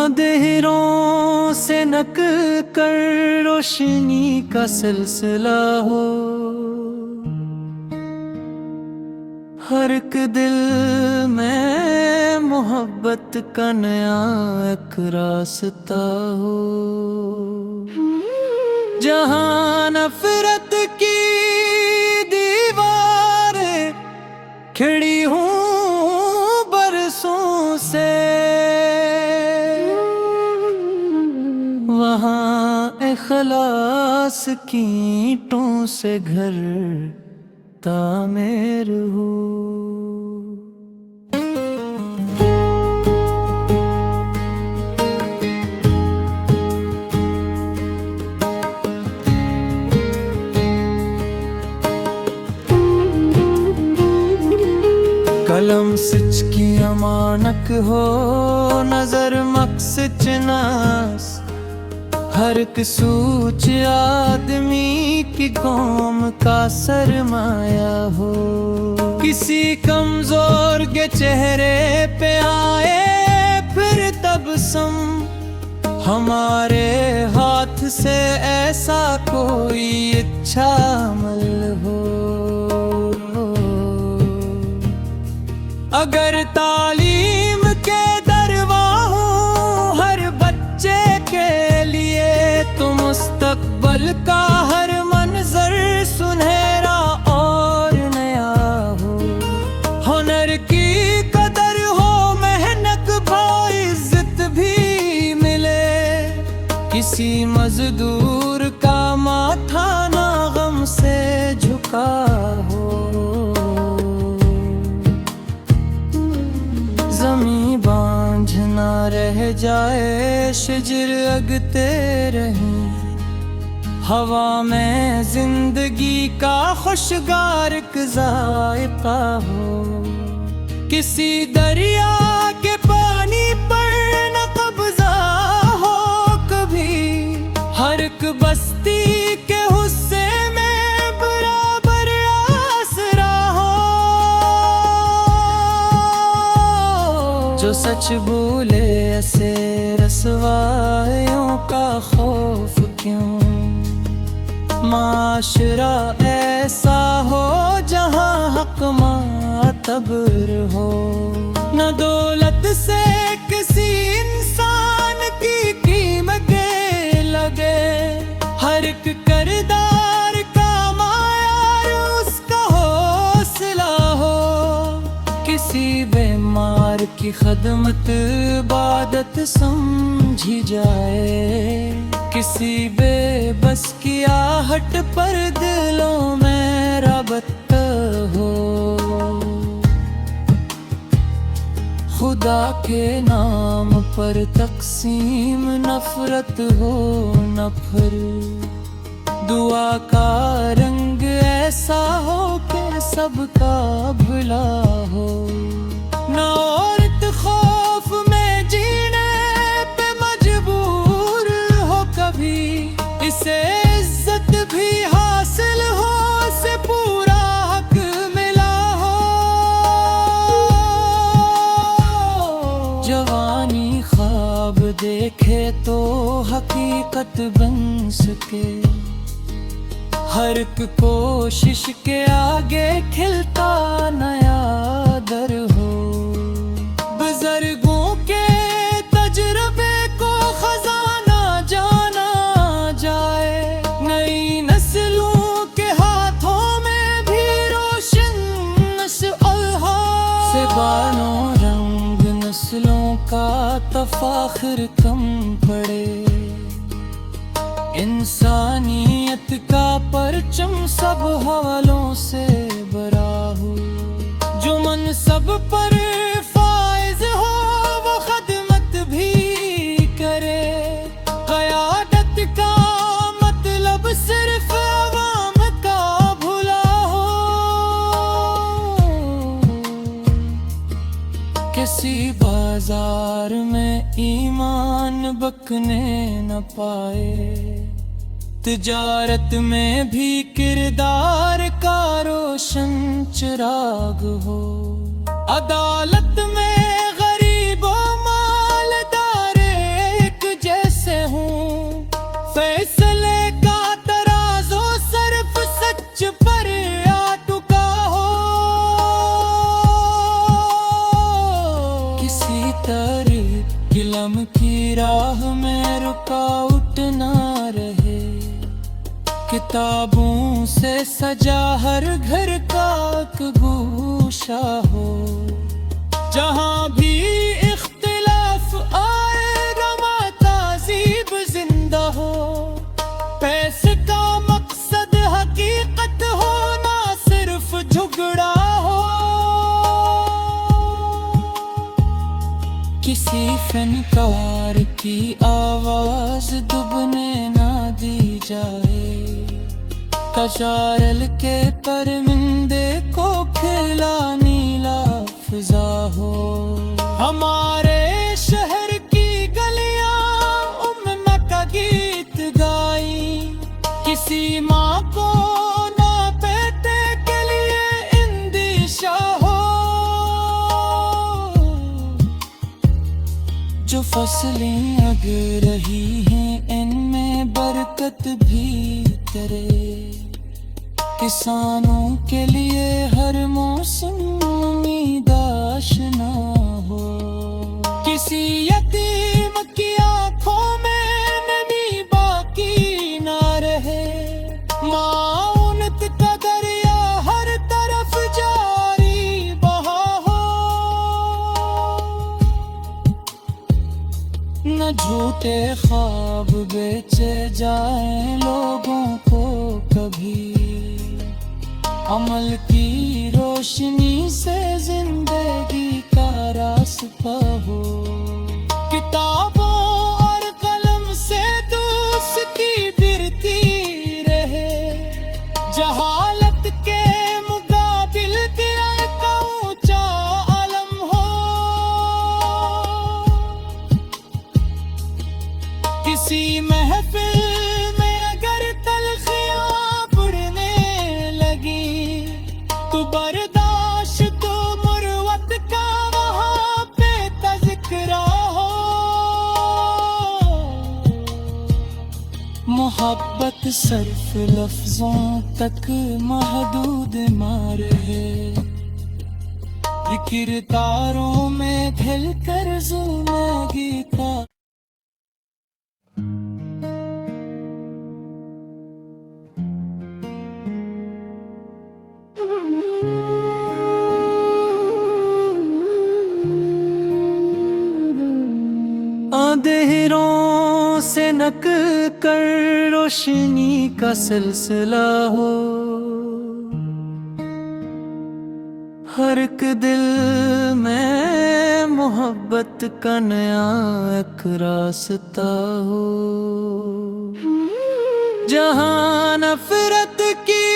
अंधेरों से नक कर रोशनी का सिलसिला हो, हर एक दिल में मोहब्बत का नया एक रास्ता हो। जहाँ नफरत की दीवारें खड़ी हूँ बरसों से, वहाँ इखलास की ईंटों से घर तामीर हो। कलम सिच की अमानक हो, नजर मकसद नास, हर एक सूच आदमी की कौम का सरमाया हो। किसी कमजोर के चेहरे पे आए फिर तबस्सुम, हमारे हाथ से ऐसा कोई अच्छा अमल हो। अगर तालीम के दरवाज़ हो हर बच्चे के लिए, तो मुस्तकबल का हर मंजर सुनहरा और नया हो। हुनर की कदर हो, मेहनत को इज्जत भी मिले, किसी मजदूर का माथा ना गम से झुका हो। ज़मीं बांझ ना रह जाए, शजर अगते रहे, हवा में जिंदगी का खुशगार जायका हो। किसी दरिया के पानी पर न कब्जा हो कभी, हर एक बस्ती के हुस्से में बराबर आसरा हो। जो सच बोले ऐसे रसवाइयों का खौफ क्यों, माशरा ऐसा हो जहाँ हक मातबर हो। न दौलत से किसी इंसान की कीमत लगे, हर एक करदार का मायार उसका हौसला हो। किसी बीमार की खदमत इबादत समझी जाए, किसी बेबस की आहट पर दिलों में रबत हो। खुदा के नाम पर तकसीम नफरत हो न फिर, दुआ का रंग ऐसा हो कि सबका भला हो। न औरत खौफ में जीने पे मजबूर हो कभी, इसे इज्जत भी हासिल हो, से पूरा हक मिला हो। जवानी ख्वाब देखे तो हकीकत बन सके, हर एक कोशिश के आगे खिलता नया दर हो। बुजुर्गों के तजुर्बे को खजाना जाना जाए, नई नस्लों के हाथों में भी रोशन नस्ल से बानों रंग नस्लों का तफाखुर कम पड़े। इंसानियत का परचम सब हवालों से बरा हो। जो मन सब पर फाइज हो वो खदमत भी करे, क़यादत का मतलब सिर्फ अवाम का भला हो। किसी बाजार में ईमान बकने न पाए, तिजारत में भी किरदार का रोशन चिराग हो। अदालत में गरीबों मालदार की राह में रुकावट ना रहे, किताबों से सजा हर घर का एक गोशा हो, जहाँ भी इख्तिलाफ आए रमा तहज़ीब जिंदा हो, पैसे का मकसद हकीकत हो ना सिर्फ झगड़ा हो। किसी फनकार की आवाज दुबने ना दी जाए, कचारल के परमिंदे को खिला नीला फिजा हो। हमारे शहर की गलियां उम्मा का गीत गाई, किसी माँ को ना बेटे के लिए इंदिशा हो। जो फसलें अग रही हैं इनमें बरकत भी करे, किसानों के लिए हर मौसम उम्मीद आशना हो। किसी यतीम की आंखों में नमी बाकी ना रहे, माऊनत का दरिया हर तरफ जारी बहा हो। न झूठे ख्वाब बेचे जाए लोगों को कभी, अमल की रोशनी से जिंदगी का रास्ता हो। किताबों और कलम से दोस्ती बिरती रहे, जहालत के मुकाबिल दिल का ऊंचा अलम हो। किसी महफिल में अगर तलखियां बुढ़ने लगी, तो बर्दाश्त तो मुर्वत का वहाँ पे तज़किरा हो। मोहब्बत सिर्फ लफ्जों तक महदूद मार है, किरदारों में खिलकर ज़िंदगी का अंधेरों से नक कर रोशनी का सिलसिला हो, हर एक दिल में मोहब्बत का नया एक रास्ता हो। जहाँ नफरत की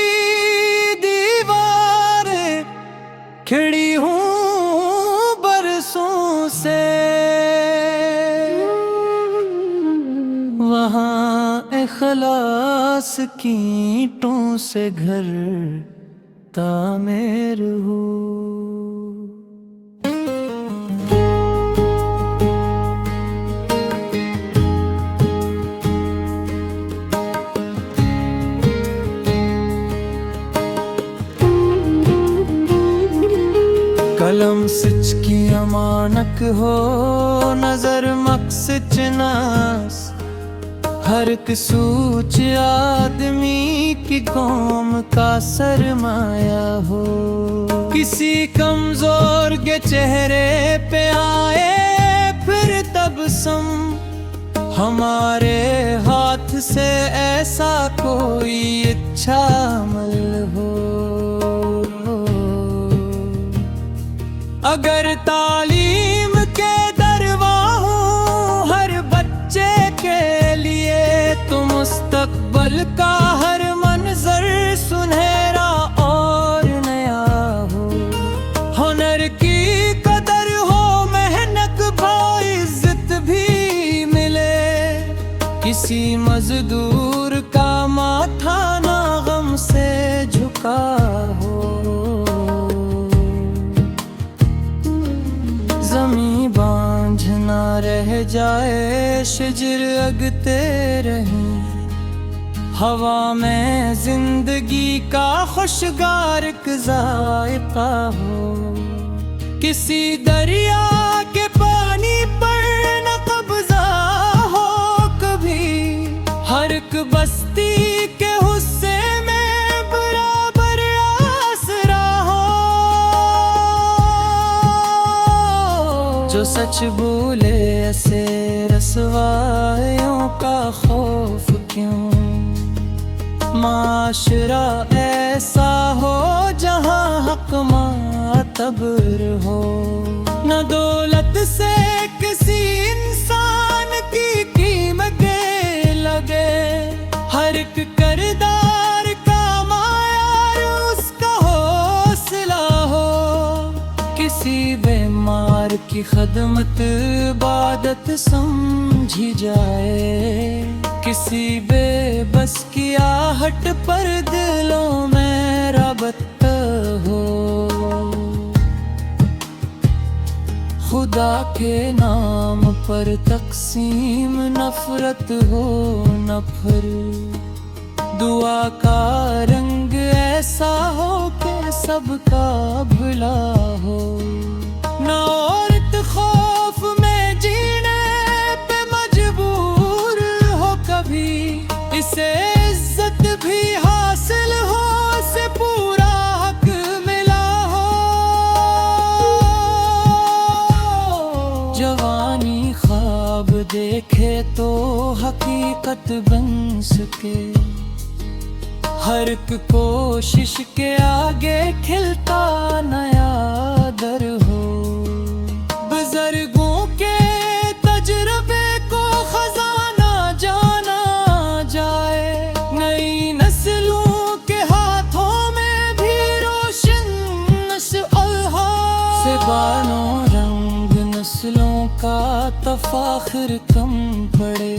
दीवारें खड़ी हूँ बरसों से, वहाँ इखलास की ईंटों से घर तामीर हो। कलम सच की अमानत हो, नजर मकसद नास, हर एक सूच आदमी की कौम का सरमाया हो। किसी कमजोर के चेहरे पे आए फिर तबसम, हमारे हाथ से ऐसा कोई अच्छा अमल हो। अगर तालीम के दरवाज़ हो हर बच्चे के लिए, तो मुस्तकबल का हर मंजर सुनहरा और नया हो। हुनर की कदर हो, मेहनत भाव इज्जत भी मिले, किसी मजदूर का माथा ना गम से झुका हो। ज़मीं बांझ ना रह जाए, शजर अगते रहें, हवा में जिंदगी का खुशगार जायका हो। किसी दरिया के पानी पर न कब्जा बस्ती के हुस्से में बराबर आसरा हो। जो सच बोले ऐसे रसवाइयों का खौफ क्यों। माशरा ऐसा हो जहाँ हक मातबर हो। न दौलत से किसी इंसान की कीमत लगे। हर एक करदार का मायार उसका हौसला हो। किसी बीमार की खदमत इबादत समझी जाए। किसी बेबस की आहट पर दिलों में रबत हो। खुदा के नाम पर तकसीम नफरत हो न फिर। दुआ का रंग ऐसा हो कि सबका भला हो। न औरत खौफ में जीने पे मजबूर हो कभी। इसे इज्जत भी हासिल हो, से पूरा हक मिला हो। जवानी ख्वाब देखे तो हकीकत बन सके। हर एक कोशिश के आगे खिलता नया दर हो। बुजुर्गों के तजुर्बे को खजाना जाना जाए। नई नस्लों के हाथों में भी रोशन नस्ल हो। से बानों रंग नस्लों का तफाखुर कम पड़े।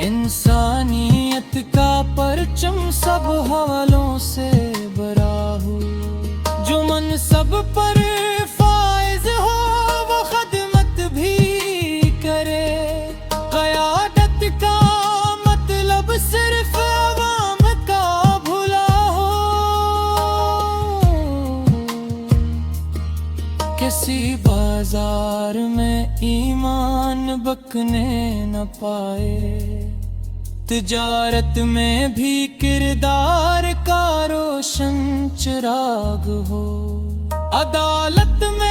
इंसानियत का परचम सब हवालों से बरा हो। जो मन सब पर फाइज हो वो खदमत भी करे। क़यादत का मतलब सिर्फ अवाम का भला हो। किसी बाजार में ईमान बकने न पाए। तिजारत में भी किरदार का रोशन चिराग हो। अदालत में